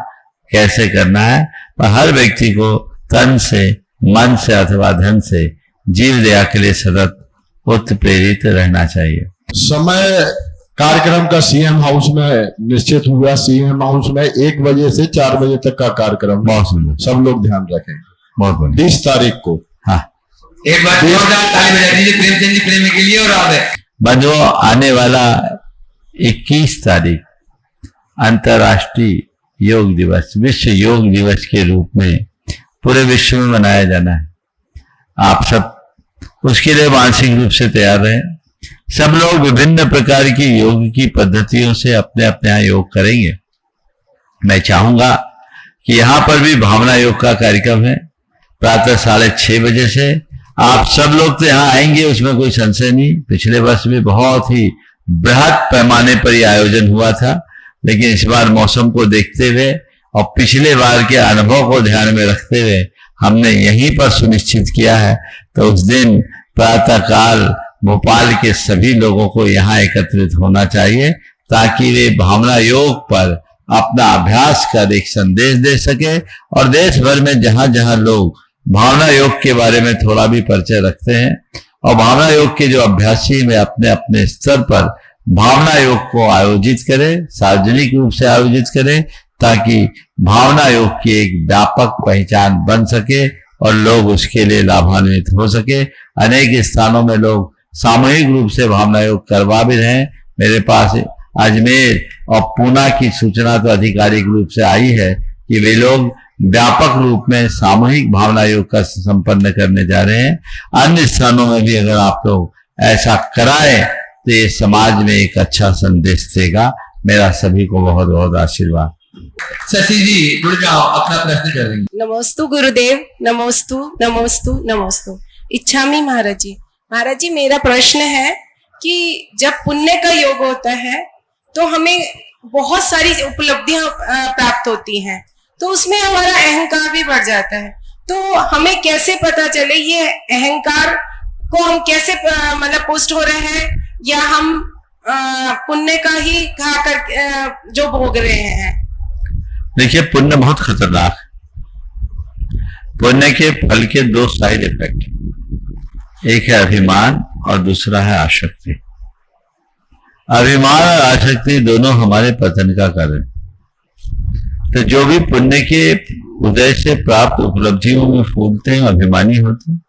कैसे करना है, पर हर व्यक्ति को तन से, मन से अथवा धन से जीव दया के लिए सतत उत्प्रेरित रहना चाहिए। समय कार्यक्रम का सीएम हाउस में निश्चित हुआ। सीएम हाउस में 1 बजे से 4 बजे तक का कार्यक्रम, बहुत सुंदर, सब लोग ध्यान रखें। बहुत बढ़िया। 20 तारीख को। हाँ, एक बार ताली बजा दीजिए प्रेमचंद जी प्रेमी के लिए। और बंधुओं, आने वाला 21 तारीख अंतर्राष्ट्रीय योग दिवस, विश्व योग दिवस के रूप में पूरे विश्व में मनाया जाना है। आप सब उसके लिए मानसिक रूप से तैयार रहें। सब लोग विभिन्न प्रकार की योग की पद्धतियों से अपने अपने यहाँ योग करेंगे। मैं चाहूंगा कि यहाँ पर भी भावना योग का कार्यक्रम है प्रातः 6:30 बजे से। आप सब लोग तो यहाँ आएंगे, उसमें कोई संशय नहीं। पिछले वर्ष भी बहुत ही बृहद पैमाने पर यह आयोजन हुआ था, लेकिन इस बार मौसम को देखते हुए और पिछले बार के अनुभव को ध्यान में रखते हुए हमने यहीं पर सुनिश्चित किया है। तो उस दिन प्रातःकाल भोपाल के सभी लोगों को यहाँ एकत्रित होना चाहिए, ताकि वे भावना योग पर अपना अभ्यास कर एक संदेश दे सके। और देश भर में जहां जहां लोग भावना योग के बारे में थोड़ा भी परिचय रखते हैं और भावना योग के जो अभ्यासी में अपने अपने स्तर पर भावना योग को आयोजित करें, सार्वजनिक रूप से आयोजित करें, ताकि भावना योग की एक व्यापक पहचान बन सके और लोग उसके लिए लाभान्वित हो सके। अनेक स्थानों में लोग सामूहिक रूप से भावना योग करवा भी रहे हैं। मेरे पास अजमेर और पूना की सूचना तो आधिकारिक रूप से आई है कि वे लोग व्यापक रूप में सामूहिक भावना योग का संपन्न करने जा रहे हैं। अन्य स्थानों में भी अगर आप लोग ऐसा कराएं तो ये समाज में एक अच्छा संदेश देगा। मेरा सभी को बहुत बहुत आशीर्वाद। शशि जी जुड़ जाओ, अपना प्रश्न करेंगे। नमोस्तु गुरुदेव, नमोस्तु नमोस्तु नमोस्तु। इच्छामी महाराज जी। महाराज जी, मेरा प्रश्न है कि जब पुण्य का योग होता है तो हमें बहुत सारी उपलब्धियां प्राप्त होती हैं, तो उसमें हमारा अहंकार भी बढ़ जाता है। तो हमें कैसे पता चले ये अहंकार को हम कैसे मतलब पुष्ट हो रहे हैं, या हम पुण्य का ही खाकर जो भोग रहे हैं? देखिए, पुण्य बहुत खतरनाक है। पुण्य के फल के 2 साइड इफेक्ट, एक है अभिमान और दूसरा है आसक्ति। अभिमान और आसक्ति दोनों हमारे पतन का कारण। तो जो भी पुण्य के उदय से प्राप्त उपलब्धियों में फूलते हैं, अभिमानी होते हैं,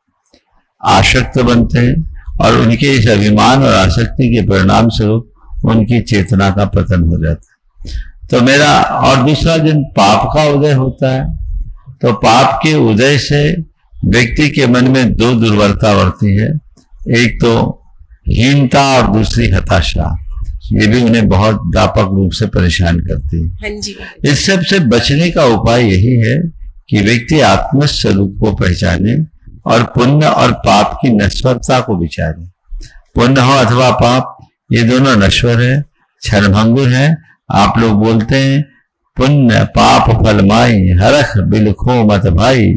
आसक्त बनते हैं और उनके इस अभिमान और आसक्ति के परिणाम स्वरूप उनकी चेतना का पतन हो जाता है। तो मेरा और दूसरा दिन पाप का उदय होता है, तो पाप के उदय से व्यक्ति के मन में दो दुर्बलता बढ़ती है, एक तो हीनता और दूसरी हताशा। ये भी उन्हें बहुत व्यापक रूप से परेशान करती है। हाँ जी। इस सब से बचने का उपाय यही है कि व्यक्ति आत्म स्वरूप को पहचाने और पुण्य और पाप की नश्वरता को विचारे। पुण्य हो अथवा पाप, ये दोनों नश्वर है, क्षणभंगुर है। आप लोग बोलते हैं पुण्य पाप फल माई, हरख बिलखो मत भाई,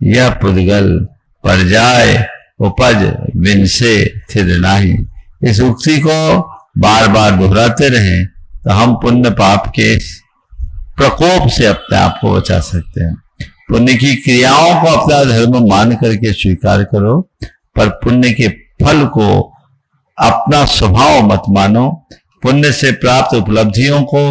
यह पुद्गल पर जाए उपज बिन से थिर नाही। इस उक्ति को बार बार दोहराते रहें तो हम पुण्य पाप के प्रकोप से अपने आप को बचा सकते हैं। पुण्य की क्रियाओं को अपना धर्म मान करके स्वीकार करो, पर पुण्य के फल को अपना स्वभाव मत मानो। पुण्य से प्राप्त उपलब्धियों को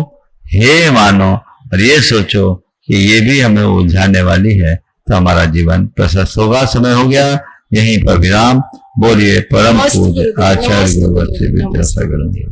हे मानो और ये सोचो कि ये भी हमें उलझाने वाली है, तो हमारा जीवन प्रशस्त होगा। समय हो गया, यहीं पर विराम। बोलिए परम पूज्य आचार्य गुरुवर्य विद्यासागर।